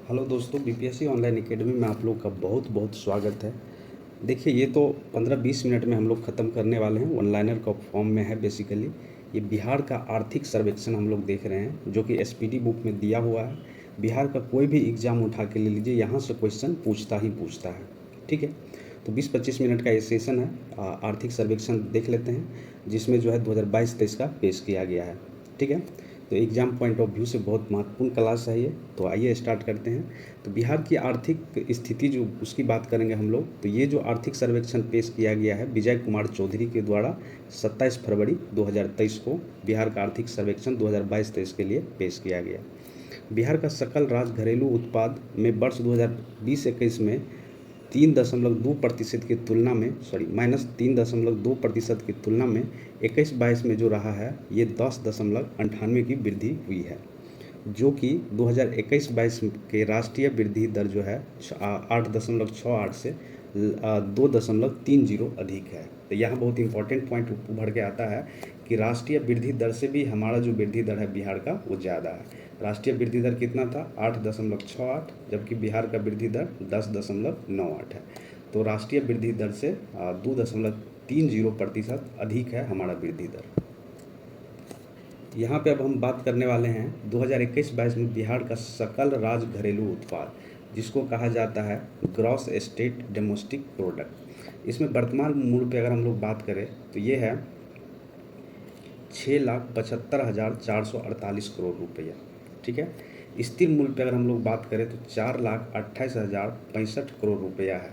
Hello दोस्तों, BPSC online academy में आप लोग का बहुत बहुत स्वागत है। देखिए, ये तो 15-20 मिनट में हम लोग ख़त्म करने वाले हैं। वन लाइनर का फॉर्म में है। बेसिकली ये बिहार का आर्थिक सर्वेक्षण हम लोग देख रहे हैं, जो कि एसपीडी बुक में दिया हुआ है। बिहार का कोई भी एग्ज़ाम उठा के ले लीजिए, यहाँ से क्वेश्चन पूछता ही पूछता है। ठीक है, तो 20-25 मिनट का ये सेशन है। आर्थिक सर्वेक्षण देख लेते हैं, जिसमें जो है 2022-23 का पेश किया गया है। ठीक है, तो एग्ज़ाम पॉइंट ऑफ व्यू से बहुत महत्वपूर्ण क्लास है ये। तो आइए स्टार्ट करते हैं। तो बिहार की आर्थिक स्थिति जो उसकी बात करेंगे हम लोग। तो ये जो आर्थिक सर्वेक्षण पेश किया गया है विजय कुमार चौधरी के द्वारा 27 फरवरी 2023 को बिहार का आर्थिक सर्वेक्षण 2022-23 के लिए पेश किया गया। बिहार का सकल राज घरेलू उत्पाद में वर्ष 2020-21 में 3.2% की तुलना में -3.2% की तुलना में 21-22 में जो रहा है ये 10.98 की वृद्धि हुई है, जो कि 2021-22 के राष्ट्रीय वृद्धि दर जो है 8.68 से 2.30 अधिक है। तो यहाँ बहुत इंपॉर्टेंट पॉइंट उभर के आता है कि राष्ट्रीय वृद्धि दर से भी हमारा जो वृद्धि दर है बिहार का वो ज़्यादा है। राष्ट्रीय वृद्धि दर कितना था? 8.68, जबकि बिहार का वृद्धि दर 10.98 है। तो राष्ट्रीय वृद्धि दर से 2.30% अधिक है हमारा वृद्धि दर। यहाँ पे अब हम बात करने वाले हैं 2021-22 में बिहार का सकल राज घरेलू उत्पाद, जिसको कहा जाता है ग्रॉस स्टेट डोमेस्टिक प्रोडक्ट। इसमें वर्तमान मूल्य पे अगर हम लोग बात करें तो ये है 6,75,448 करोड़ रुपया। ठीक है, स्थिर मूल्य पे अगर हम लोग बात करें तो 4,28,065 करोड़ रुपया है।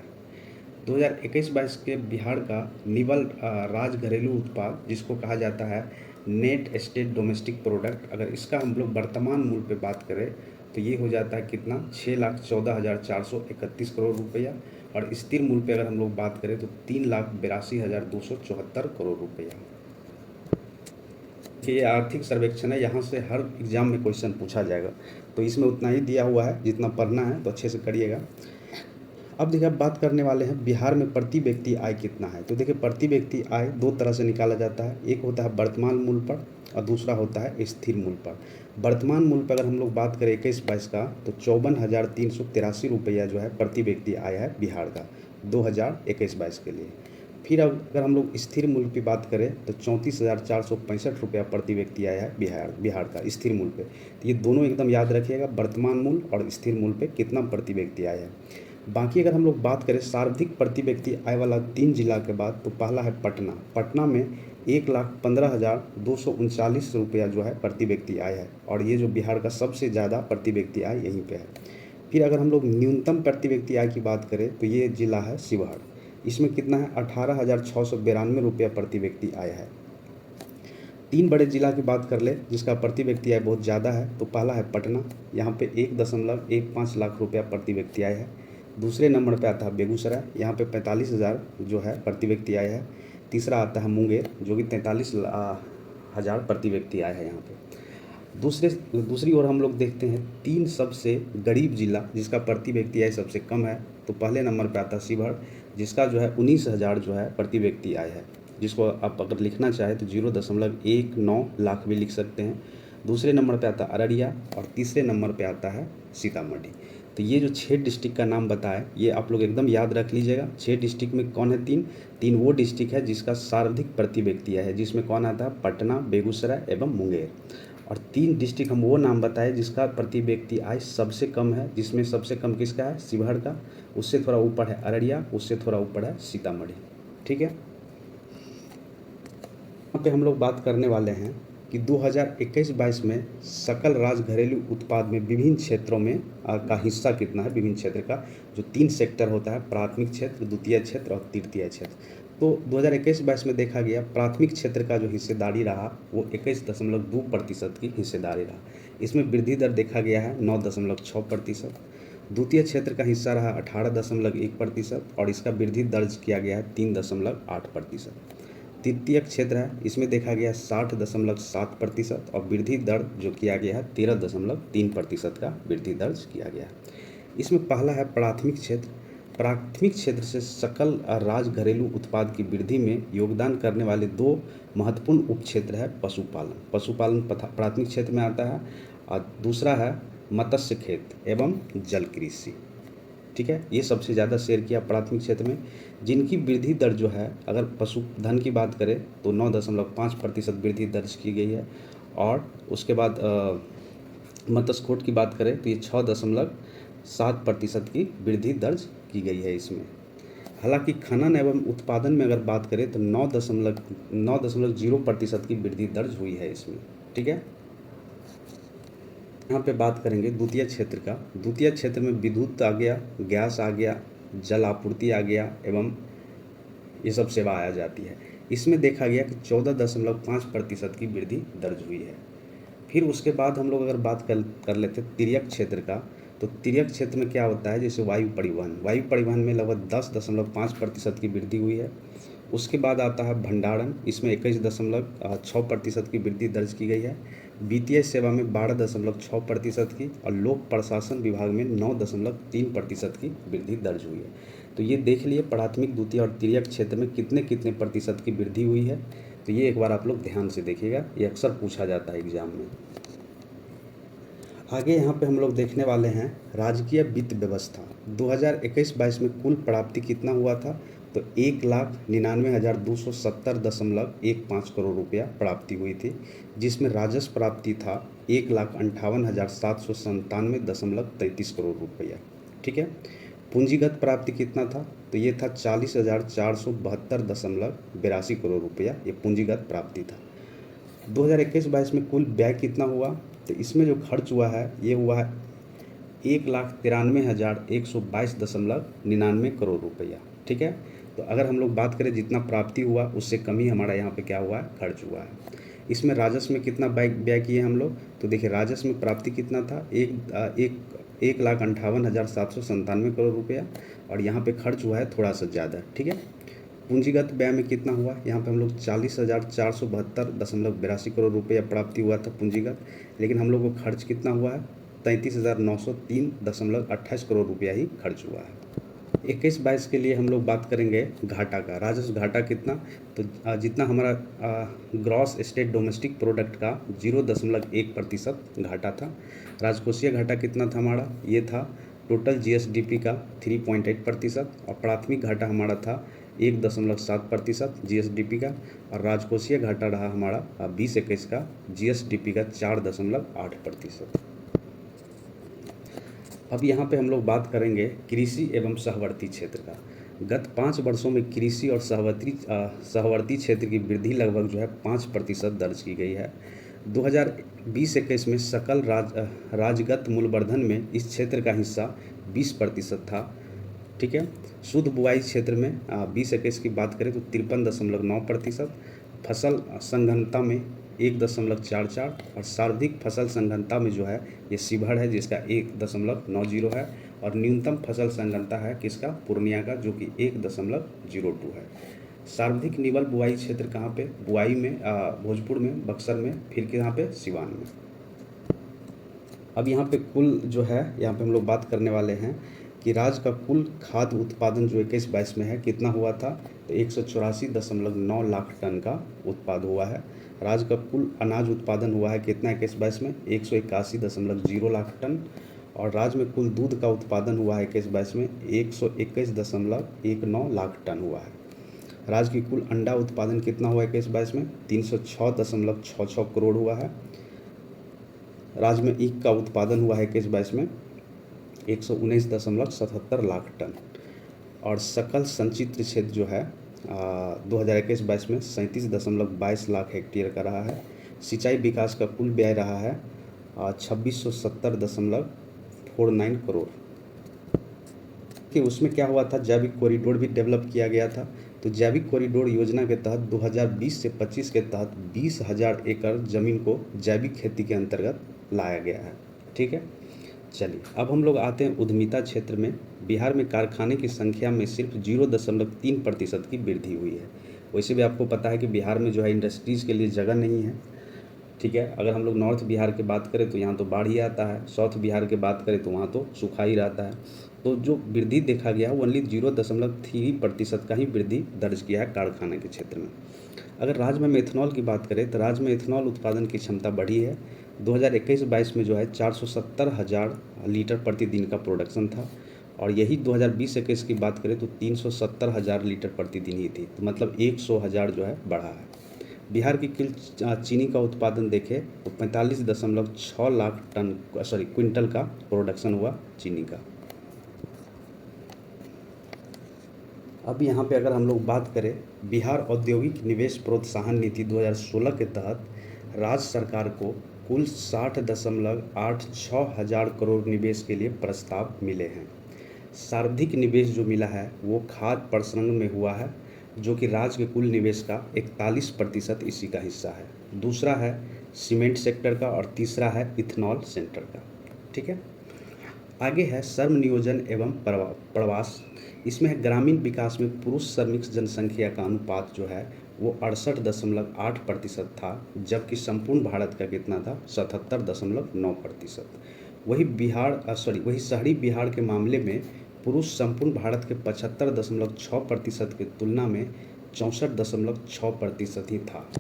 2021-22 के बिहार का निवल राज घरेलू उत्पाद, जिसको कहा जाता है नेट स्टेट डोमेस्टिक प्रोडक्ट, अगर इसका हम लोग वर्तमान मूल्य पे बात करें तो ये हो जाता है कितना? 6,14,431 करोड़ रुपया। और स्थिर मूल्य पे अगर हम लोग बात करें तो 3,82,274 करोड़ रुपया। ये आर्थिक सर्वेक्षण है, यहाँ से हर एग्ज़ाम में क्वेश्चन पूछा जाएगा, तो इसमें उतना ही दिया हुआ है, जितना पढ़ना है तो अच्छे से करिएगा। अब देखिए, अब बात करने वाले हैं बिहार में प्रति व्यक्ति आय कितना है। तो देखिए, प्रति व्यक्ति आय दो तरह से निकाला जाता है। एक होता है वर्तमान मूल्य पर और दूसरा होता है स्थिर मूल्य पर। वर्तमान मूल्य पर अगर हम लोग बात करें 21-22 का तो 54,383 रुपया जो है प्रति व्यक्ति आय है बिहार का 2021-22 के लिए। फिर अगर हम लोग स्थिर मूल्य की बात करें तो 34,465 रुपया प्रति व्यक्ति आया है बिहार का स्थिर मूल्य पे। तो ये दोनों एकदम याद रखिएगा, वर्तमान मूल्य और स्थिर मूल्य पे कितना प्रति व्यक्ति आया है। बाकी अगर हम लोग बात करें सर्वाधिक प्रति व्यक्ति आय वाला 3 जिला के बाद, तो पहला है पटना। पटना में 1,15,239 रुपया जो है प्रति व्यक्ति आय है, और ये जो बिहार का सबसे ज़्यादा प्रति व्यक्ति आय यहीं पे है। फिर अगर हम लोग न्यूनतम प्रति व्यक्ति आय की बात करें तो ये जिला है शिवहर। इसमें कितना है? 18,692 रुपया प्रति व्यक्ति आय है। 3 बड़े जिला की बात कर ले जिसका प्रति व्यक्ति आय बहुत ज़्यादा है, तो पहला है पटना, यहाँ पे 1.15 लाख रुपया प्रति व्यक्ति आय है। दूसरे नंबर पे आता है बेगूसराय, यहाँ पे 45,000 जो है प्रति व्यक्ति आय है। तीसरा आता है मुंगेर, जो कि 43,000 प्रति व्यक्ति आय है यहाँ पे। दूसरी ओर हम लोग देखते हैं 3 सबसे गरीब जिला जिसका प्रति व्यक्ति आय सबसे कम है। तो पहले नंबर पे आता है शिवहर, जिसका जो है 19,000 जो है प्रति व्यक्ति आय है, जिसको आप अगर लिखना चाहे तो 0.19 लाख भी लिख सकते हैं। दूसरे नंबर पे आता है अररिया और तीसरे नंबर पे आता है सीतामढ़ी। तो ये जो 6 डिस्ट्रिक्ट का नाम बताया ये आप लोग एकदम याद रख लीजिएगा। 6 डिस्ट्रिक्ट में कौन है? तीन वो डिस्ट्रिक्ट है जिसका सर्वाधिक प्रति व्यक्ति आय है, जिसमें कौन आता है? पटना, बेगूसराय एवं मुंगेर। और 3 डिस्ट्रिक्ट हम वो नाम बताए जिसका प्रति व्यक्ति आय सबसे कम है, जिसमें सबसे कम किसका है? शिवहर का। उससे थोड़ा ऊपर है अररिया, उससे थोड़ा ऊपर है सीतामढ़ी। ठीक है, यहाँ पे हम लोग बात करने वाले हैं कि 2021-22 में सकल राज घरेलू उत्पाद में विभिन्न क्षेत्रों में का हिस्सा कितना है। विभिन्न क्षेत्र का जो 3 सेक्टर होता है, प्राथमिक क्षेत्र, द्वितीय क्षेत्र और तृतीय क्षेत्र। तो 2021-22 में देखा गया प्राथमिक क्षेत्र का जो हिस्सेदारी रहा वो 21.2% की हिस्सेदारी रहा। इसमें वृद्धि दर देखा गया है 9.6%। द्वितीय क्षेत्र का हिस्सा रहा 18.1% और इसका वृद्धि दर्ज किया गया है 3.8%। तृतीय क्षेत्र है, इसमें देखा गया 60.7% और वृद्धि दर जो किया गया है 13.3% का वृद्धि दर्ज किया गया है। इसमें पहला है प्राथमिक क्षेत्र। प्राथमिक क्षेत्र से सकल राज घरेलू उत्पाद की वृद्धि में योगदान करने वाले 2 महत्वपूर्ण उपक्षेत्र है पशुपालन। पशुपालन प्राथमिक क्षेत्र में आता है और दूसरा है मत्स्य खेत एवं जल कृषि। ठीक है, ये सबसे ज़्यादा शेयर किया प्राथमिक क्षेत्र में, जिनकी वृद्धि दर जो है अगर पशुधन की बात करें तो 9.5% वृद्धि दर्ज की गई है। और उसके बाद मत्स्यकोट की बात करें तो ये 6.7% की वृद्धि दर्ज की गई है इसमें। हालांकि खनन एवं उत्पादन में अगर बात करें तो 9.0% की वृद्धि दर्ज हुई है इसमें। ठीक है, यहाँ पे बात करेंगे द्वितीय क्षेत्र का। द्वितीय क्षेत्र में विद्युत आ गया, गैस आ गया, जल आपूर्ति आ गया एवं ये सब सेवा आ जाती है। इसमें देखा गया कि 14.5% की वृद्धि दर्ज हुई है। फिर उसके बाद हम लोग अगर बात कर लेते तिर्यक क्षेत्र का, तो तिर्यक क्षेत्र में क्या होता है, जैसे वायु परिवहन में लगभग 10.5% की वृद्धि हुई है। उसके बाद आता है भंडारण, इसमें 21.6% की वृद्धि दर्ज की गई है। वित्तीय सेवा में 12.6% की, और लोक प्रशासन विभाग में 9.3% की वृद्धि दर्ज हुई है। तो ये देख लिए प्राथमिक, द्वितीय और तृतीयक क्षेत्र में कितने कितने प्रतिशत की वृद्धि हुई है। तो ये एक बार आप लोग ध्यान से देखिएगा, ये अक्सर पूछा जाता है एग्जाम में। आगे यहाँ पे हम लोग देखने वाले हैं राजकीय वित्त व्यवस्था। 2021-22 में कुल प्राप्ति कितना हुआ था, तो 1,99,270.15 करोड़ रुपया प्राप्ति हुई थी, जिसमें राजस्व प्राप्ति था 1,58,797.33 करोड़ रुपया। ठीक है, पूंजीगत प्राप्ति कितना था, तो ये था 40,472.82 करोड़ रुपया, ये पूंजीगत प्राप्ति था। 2021-22 में कुल व्यय कितना हुआ, तो इसमें जो खर्च हुआ है ये हुआ है 1,93,122.99 करोड़ रुपया। ठीक है, तो अगर हम लोग बात करें जितना प्राप्ति हुआ उससे कम ही हमारा यहाँ पे क्या हुआ है, खर्च हुआ है। इसमें राजस्व में कितना व्यय किए हम लोग, तो देखिए राजस्व में प्राप्ति कितना था, 1,58,797 करोड़ रुपया, और यहाँ पे खर्च हुआ है थोड़ा सा ज़्यादा। ठीक है, पूंजीगत व्यय में कितना हुआ, यहाँ पे हम लोग 40,472.82 करोड़ रुपया प्राप्ति हुआ था पूंजीगत, लेकिन हम लोग को खर्च कितना हुआ है, 33,903.28 करोड़ रुपया ही खर्च हुआ है। 21-22 के लिए हम लोग बात करेंगे घाटा का। राजस्व घाटा कितना, तो जितना हमारा ग्रॉस स्टेट डोमेस्टिक प्रोडक्ट का 0.1% घाटा था। राजकोषीय घाटा कितना था हमारा, ये था टोटल जीएसडीपी का 3.8%, और प्राथमिक घाटा हमारा था 1.7% जीएसडीपी का, और राजकोषीय घाटा रहा हमारा 2021 का जीएसडीपी का 4.8%। अब यहाँ पे हम लोग बात करेंगे कृषि एवं सहवर्ती क्षेत्र का। गत 5 वर्षों में कृषि और सहवर्ती क्षेत्र की वृद्धि लगभग जो है 5% दर्ज की गई है। 2020-21 में सकल राजगत मूल्यवर्धन में इस क्षेत्र का हिस्सा 20% था। ठीक है, शुद्ध बुआई क्षेत्र में 20-21 की बात करें तो 53.9%, फसल संघनता में 1.44, और सर्वाधिक फसल संघनता में जो है ये शिवहर है जिसका 1.90 है, और न्यूनतम फसल संघनता है किसका, पूर्णिया का, जो कि 1.02 है। सर्वाधिक निवल बुआई क्षेत्र कहाँ पे, बुआई में भोजपुर में, बक्सर में, फिर यहाँ पे सिवान में। अब यहाँ पे कुल जो है, यहाँ पे हम लोग बात करने वाले हैं कि राज्य का कुल खाद्य उत्पादन जो 21-22 में है कितना हुआ था, तो 184.9 लाख टन का उत्पाद हुआ है। राज्य का कुल अनाज उत्पादन हुआ है कितना 21-22 में, 181.0 लाख टन, और राज्य में कुल दूध का उत्पादन हुआ है 21-22 में 121.19 लाख टन हुआ है। राज्य की कुल अंडा उत्पादन कितना हुआ है 21-22 में, 306.66 करोड़ हुआ है। राज्य में ईख का उत्पादन हुआ है 21-22 में 119.77 लाख टन, और सकल संचित क्षेत्र जो है 2021-22 में 37.22 लाख हेक्टेयर का रहा है। सिंचाई विकास का कुल व्यय रहा है 2670.49 करोड़। कि उसमें क्या हुआ था, जैविक कॉरिडोर भी डेवलप किया गया था। तो जैविक कॉरिडोर योजना के तहत 2020 से 25 के तहत 20,000 एकड़ ज़मीन को जैविक खेती के अंतर्गत लाया गया है। ठीक है, चलिए अब हम लोग आते हैं उद्यमिता क्षेत्र में। बिहार में कारखाने की संख्या में सिर्फ 0.3% की वृद्धि हुई है। वैसे भी आपको पता है कि बिहार में जो है इंडस्ट्रीज़ के लिए जगह नहीं है। ठीक है, अगर हम लोग नॉर्थ बिहार की बात करें तो यहाँ तो बाढ़ ही आता है, साउथ बिहार की बात करें तो वहाँ तो सूखा ही रहता है। तो जो वृद्धि देखा गया है वो ओनली 0.3% का ही वृद्धि दर्ज किया है कारखाने के क्षेत्र में। अगर राज्य में हम इथेनॉल की बात करें तो राज्य में इथेनॉल उत्पादन की क्षमता बढ़ी है। 2021-22 में जो है 470,000 लीटर प्रतिदिन का प्रोडक्शन था, और यही 2020-21 की बात करें तो 370,000 लीटर प्रतिदिन ही थी, तो मतलब 100,000 जो है बढ़ा है। बिहार की कुल चीनी का उत्पादन देखें तो 45.6 लाख क्विंटल का प्रोडक्शन हुआ चीनी का। अब यहाँ पे अगर हम लोग बात करें बिहार औद्योगिक निवेश प्रोत्साहन नीति 2016 के तहत राज्य सरकार को कुल 60.86 हजार करोड़ निवेश के लिए प्रस्ताव मिले हैं। सर्वाधिक निवेश जो मिला है वो खाद्य प्रसंस्करण में हुआ है, जो कि राज्य के कुल निवेश का 41% इसी का हिस्सा है। दूसरा है सीमेंट सेक्टर का, और तीसरा है इथेनॉल सेक्टर का। ठीक है, आगे है श्रम नियोजन एवं प्रवास। इसमें है ग्रामीण विकास में पुरुष श्रमिक जनसंख्या का अनुपात जो है वो 68.8% था, जबकि संपूर्ण भारत का कितना था 77.9%। वही शहरी बिहार के मामले में पुरुष संपूर्ण भारत के 75.6% की तुलना में 64.6% ही था।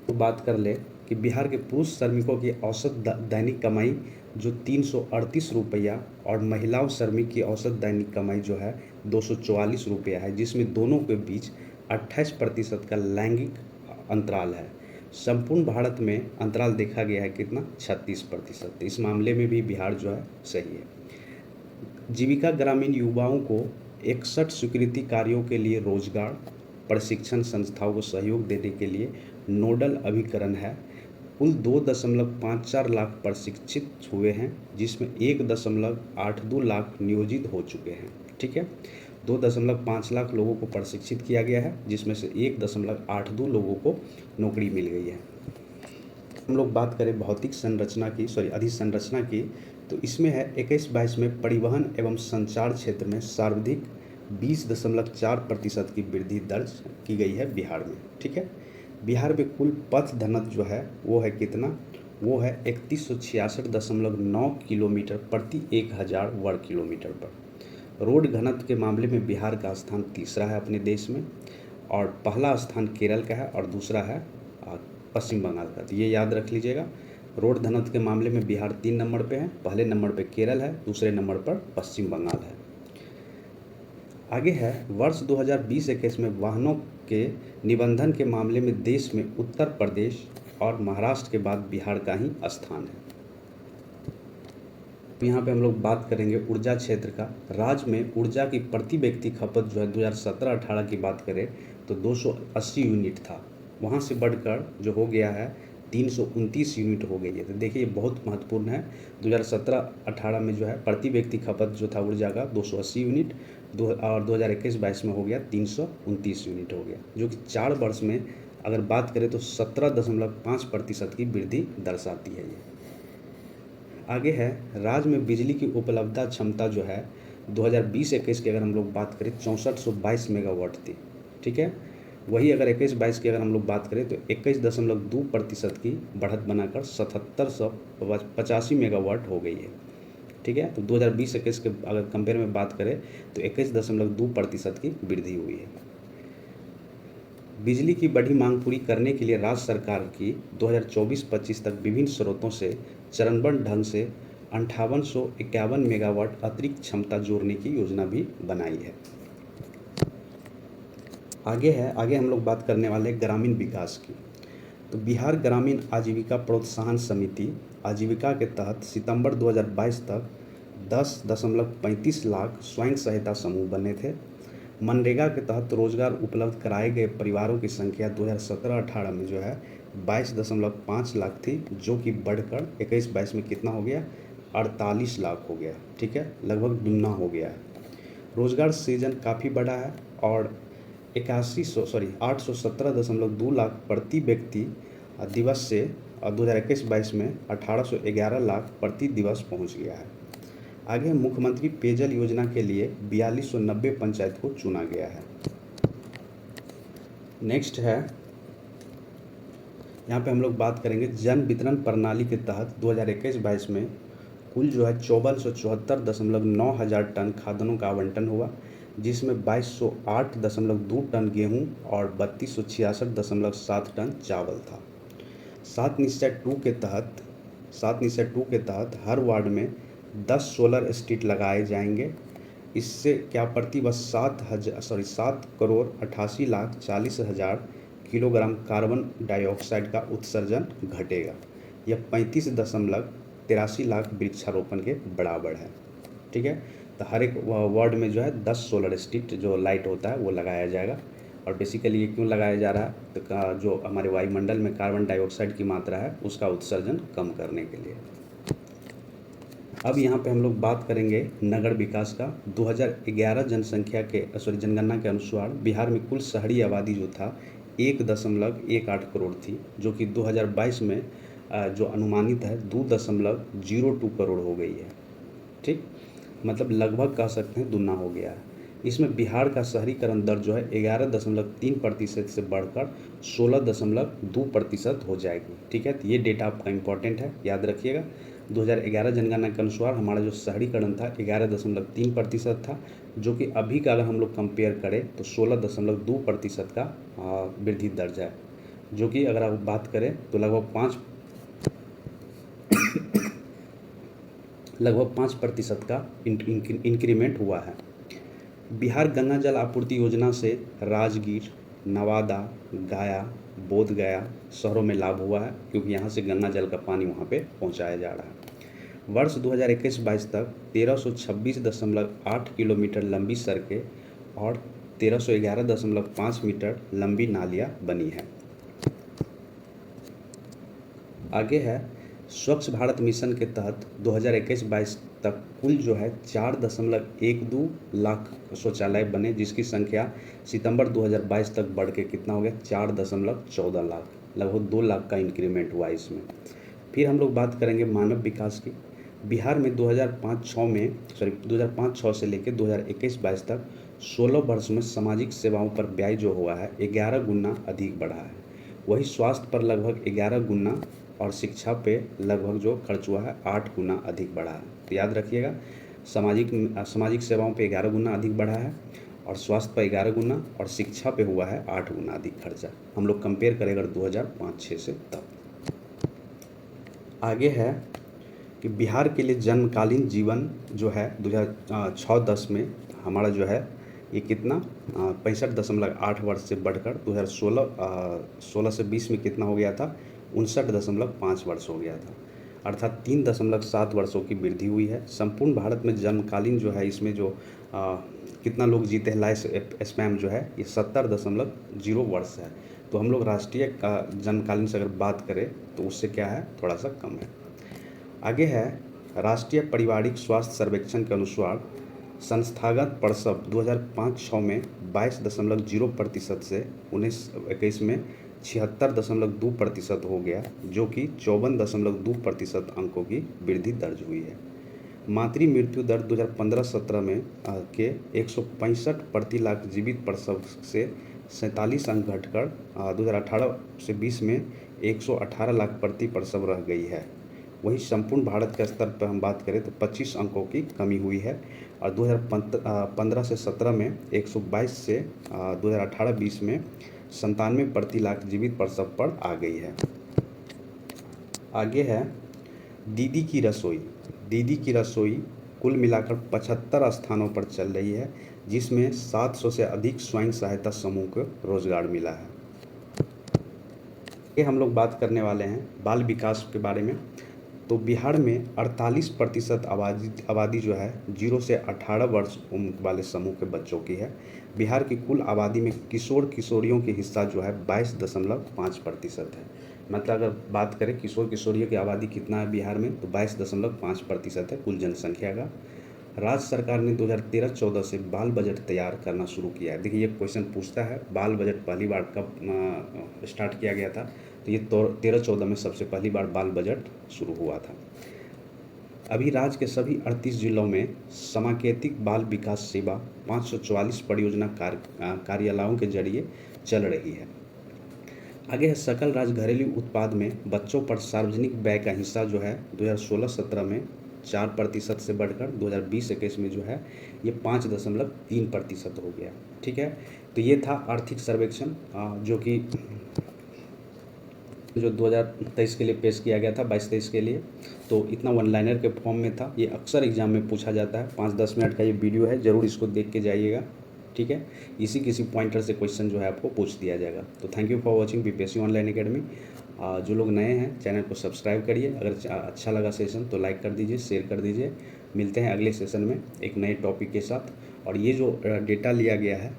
तो बात कर ले कि बिहार के पुरुष श्रमिकों की औसत दैनिक कमाई जो 338 रुपया और महिलाओं श्रमिक की औसत दैनिक कमाई जो है 244 रुपया है, जिसमें दोनों के बीच 28% का लैंगिक अंतराल है। संपूर्ण भारत में अंतराल देखा गया है कितना 36%। इस मामले में भी बिहार जो है सही है। जीविका ग्रामीण युवाओं को 61 स्वीकृति कार्यों के लिए रोजगार प्रशिक्षण संस्थाओं को सहयोग देने के लिए नोडल अभिकरण है। कुल 2.54 लाख प्रशिक्षित हुए हैं, जिसमें 1.82 लाख नियोजित हो चुके हैं। ठीक है, 2.5 लाख लोगों को प्रशिक्षित किया गया है, जिसमें से 1.82 लोगों को नौकरी मिल गई है। हम लोग बात करें भौतिक संरचना की अधिसंरचना की, तो इसमें है 21-22 में परिवहन एवं संचार क्षेत्र में सर्वाधिक 20.4% की वृद्धि दर्ज की गई है बिहार में। ठीक है, बिहार में कुल पथ घनत्व जो है वो है कितना, वो है 3166.9 किलोमीटर प्रति 1000 वर्ग किलोमीटर पर। रोड घनत्व के मामले में बिहार का स्थान तीसरा है अपने देश में, और पहला स्थान केरल का है और दूसरा है पश्चिम बंगाल का। तो ये याद रख लीजिएगा, रोड घनत्व के मामले में बिहार 3 नंबर पे है, पहले नंबर पे केरल है, दूसरे नंबर पर पश्चिम बंगाल है। आगे है वर्ष 2020-21 में वाहनों के निबंधन के मामले में देश में उत्तर प्रदेश और महाराष्ट्र के बाद बिहार का ही स्थान है। यहाँ पे हम लोग बात करेंगे ऊर्जा क्षेत्र का। राज्य में ऊर्जा की प्रति व्यक्ति खपत जो है 2017-18 की बात करें तो 280 यूनिट था, वहाँ से बढ़कर जो हो गया है 329 यूनिट हो गई है। तो देखिए ये बहुत महत्वपूर्ण है। 2017-18 में जो है प्रति व्यक्ति खपत जो था ऊर्जा का 280 यूनिट, और 2021-22 में हो गया 329 यूनिट हो गया, जो कि 4 वर्ष में अगर बात करें तो 17.5% की वृद्धि दर्शाती है ये। आगे है राज्य में बिजली की उपलब्धता क्षमता जो है 2020-21 की अगर हम लोग बात करें 6422 मेगावाट थी। ठीक है, वही अगर 21-22 की अगर हम लोग बात करें तो 21.2% की बढ़त बनाकर 7785 मेगावाट हो गई है। ठीक है, तो 2020-21 के अगर कंपेयर में बात करें तो 21.2% की वृद्धि हुई है। बिजली की बढ़ी मांग पूरी करने के लिए राज्य सरकार की 2024-25 तक विभिन्न स्रोतों से चरणबद्ध ढंग से 5851 मेगावाट अतिरिक्त क्षमता जोड़ने की योजना भी बनाई है। आगे हम लोग बात करने वाले ग्रामीण विकास की। तो बिहार ग्रामीण आजीविका प्रोत्साहन समिति आजीविका के तहत सितंबर 2022 तक 10.35 लाख स्वयं सहायता समूह बने थे। मनरेगा के तहत रोजगार उपलब्ध कराए गए परिवारों की संख्या 2017-18 में जो है 22.5 लाख थी, जो कि बढ़कर 21-22 में कितना हो गया 48 लाख हो गया। ठीक है, लगभग दुगना हो गया है। रोजगार सृजन काफ़ी बड़ा है और 817.2 लाख प्रति व्यक्ति दिवस से 2021-22 में 1811 लाख प्रति दिवस पहुंच गया है। आगे मुख्यमंत्री पेयजल योजना के लिए 4290 पंचायत को चुना गया है। नेक्स्ट है, यहाँ पे हम लोग बात करेंगे जन वितरण प्रणाली के तहत 2021-22 में कुल जो है 5474.9 हजार टन खाद्यान्नों का आवंटन हुआ, जिसमें 2208.2 टन गेहूं और 3266.7 टन चावल था। सात निश्चय टू के तहत हर वार्ड में 10 सोलर स्ट्रीट लगाए जाएंगे। इससे क्या प्रति वर्ष 7 करोड़ 88 लाख 40 हजार किलोग्राम कार्बन डाइऑक्साइड का उत्सर्जन घटेगा। यह 35.83 लाख वृक्षारोपण के बराबर है। ठीक है, तो हर एक वार्ड में जो है 10 सोलर स्ट्रीट जो लाइट होता है वो लगाया जाएगा। और बेसिकली ये क्यों लगाया जा रहा है, तो जो हमारे वायुमंडल में कार्बन डाइऑक्साइड की मात्रा है उसका उत्सर्जन कम करने के लिए। अब यहाँ पे हम लोग बात करेंगे नगर विकास का। 2011 जनगणना के अनुसार बिहार में कुल शहरी आबादी जो था 1.18 करोड़ थी, जो कि 2022 में जो अनुमानित है 2.02 करोड़ हो गई है। ठीक, मतलब लगभग कह सकते हैं दुगना हो गया है। इसमें बिहार का शहरीकरण दर जो है 11.3% से बढ़कर 16.2% हो जाएगी। ठीक है, तो ये डेटा आपका इम्पोर्टेंट है, याद रखिएगा। 2011 जनगणना के अनुसार हमारा जो शहरीकरण था 11.3% था, जो कि अभी का अगर हम लोग कंपेयर करें तो 16.2% का वृद्धि दर्ज है, जो कि अगर आप बात करें तो लगभग 5% का इंक्रीमेंट हुआ है। बिहार गंगा जल आपूर्ति योजना से राजगीर, नवादा, गया, बोधगया शहरों में लाभ हुआ है, क्योंकि यहाँ से गंगा जल का पानी वहाँ पे पहुँचाया जा रहा है। वर्ष 2021-22 तक 1326.8 किलोमीटर लंबी सड़कें और 1311.5 मीटर लंबी नालियाँ बनी हैं। आगे है स्वच्छ भारत मिशन के तहत 2021-22 तक कुल जो है 4.12 लाख शौचालय बने, जिसकी संख्या सितंबर 2022 तक बढ़ के कितना हो गया 4.14 लाख, लगभग 2 लाख का इंक्रीमेंट हुआ इसमें। फिर हम लोग बात करेंगे मानव विकास की। बिहार में 2005-06 से लेकर 2021-22 तक 16 वर्ष में सामाजिक सेवाओं पर व्यय जो हुआ है 11 गुना अधिक बढ़ा है। वही स्वास्थ्य पर लगभग 11 गुना और शिक्षा पे लगभग जो खर्च हुआ है 8 गुना अधिक बढ़ा है। तो याद रखिएगा, सामाजिक सेवाओं पे 11 गुना अधिक बढ़ा है और स्वास्थ्य पर 11 गुना और शिक्षा पे हुआ है 8 गुना अधिक खर्चा। हम लोग कंपेयर करें अगर 2005-06 से तब। आगे है कि बिहार के लिए जन्मकालीन जीवन जो है 2006-10 में हमारा जो है ये कितना 65.8 वर्ष से बढ़कर 2016 से 20 में कितना हो गया था 59.5 वर्ष हो गया था, अर्थात 3.7 वर्षों की वृद्धि हुई है। संपूर्ण भारत में जन्मकालीन जो है इसमें जो कितना लोग जीते हैं लाइफ स्पैन जो है ये 70.0 वर्ष है। तो हम लोग राष्ट्रीय का जन्मकालीन से अगर बात करें तो उससे क्या है थोड़ा सा कम है। आगे है राष्ट्रीय पारिवारिक स्वास्थ्य सर्वेक्षण के अनुसार संस्थागत प्रसव 2005-06 में 22.0% से 19-21 में 76.2% हो गया, जो कि 54.2% अंकों की वृद्धि दर्ज हुई है। मातृ मृत्यु दर 2015-17 में के 165 प्रति लाख जीवित प्रसव से 47 अंक घटकर 2018 से 20 में 118 लाख प्रति प्रसव रह गई है। वहीं संपूर्ण भारत के स्तर पर हम बात करें तो 25 अंकों की कमी हुई है और 2015 से 17 में 122 से 2018-20 में 97 प्रति लाख जीवित प्रसव पर आ गई है। आगे है दीदी की रसोई। दीदी की रसोई कुल मिलाकर 75 स्थानों पर चल रही है, जिसमें 700 से अधिक स्वयं सहायता समूह को रोजगार मिला है। ये हम लोग बात करने वाले हैं बाल विकास के बारे में। तो बिहार में 48% आबादी जो है 0 से 18 वर्ष उम्र वाले समूह के बच्चों की है। बिहार की कुल आबादी में किशोर किशोरियों की हिस्सा जो है 22.5% है। मतलब अगर बात करें किशोर किशोरियों की आबादी कितना है बिहार में तो 22.5% है कुल जनसंख्या का। राज्य सरकार ने 2013-14 से बाल बजट तैयार करना शुरू किया है। देखिए ये क्वेश्चन पूछता है बाल बजट पहली बार कब स्टार्ट किया गया था, तो ये 13-14 में सबसे पहली बार बाल बजट शुरू हुआ था। अभी राज्य के सभी 38 जिलों में समाकेतिक बाल विकास सेवा 544 परियोजना कार्यालयों के जरिए चल रही है। आगे है सकल राज्य घरेलू उत्पाद में बच्चों पर सार्वजनिक व्यय का हिस्सा जो है 2016-17 में 4% से बढ़कर 2020-21 में जो है ये 5.3% हो गया। ठीक है, तो ये था आर्थिक सर्वेक्षण जो कि 2023 के लिए पेश किया गया था, 22-23 के लिए। तो इतना वन लाइनर के फॉर्म में था। ये अक्सर एग्जाम में पूछा जाता है। 5-10 मिनट का ये वीडियो है, ज़रूर इसको देख के जाइएगा। ठीक है, किसी पॉइंटर से क्वेश्चन जो है आपको पूछ दिया जाएगा। तो thank you for watching BPSC online academy. जो लोग नए हैं चैनल को सब्सक्राइब करिए। अगर अच्छा लगा सेशन तो लाइक कर दीजिए, शेयर कर दीजिए। मिलते हैं अगले सेशन में एक नए टॉपिक के साथ। और ये जो डेटा लिया गया है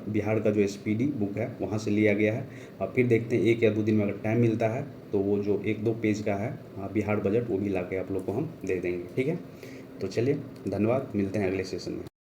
बिहार का जो एसपीडी बुक है वहाँ से लिया गया है। फिर देखते हैं 1 या 2 दिन में अगर टाइम मिलता है तो वो जो 1-2 पेज का है बिहार बजट वो भी ला के आप लोग को हम दे देंगे। ठीक है, तो चलिए धन्यवाद, मिलते हैं अगले सेशन में।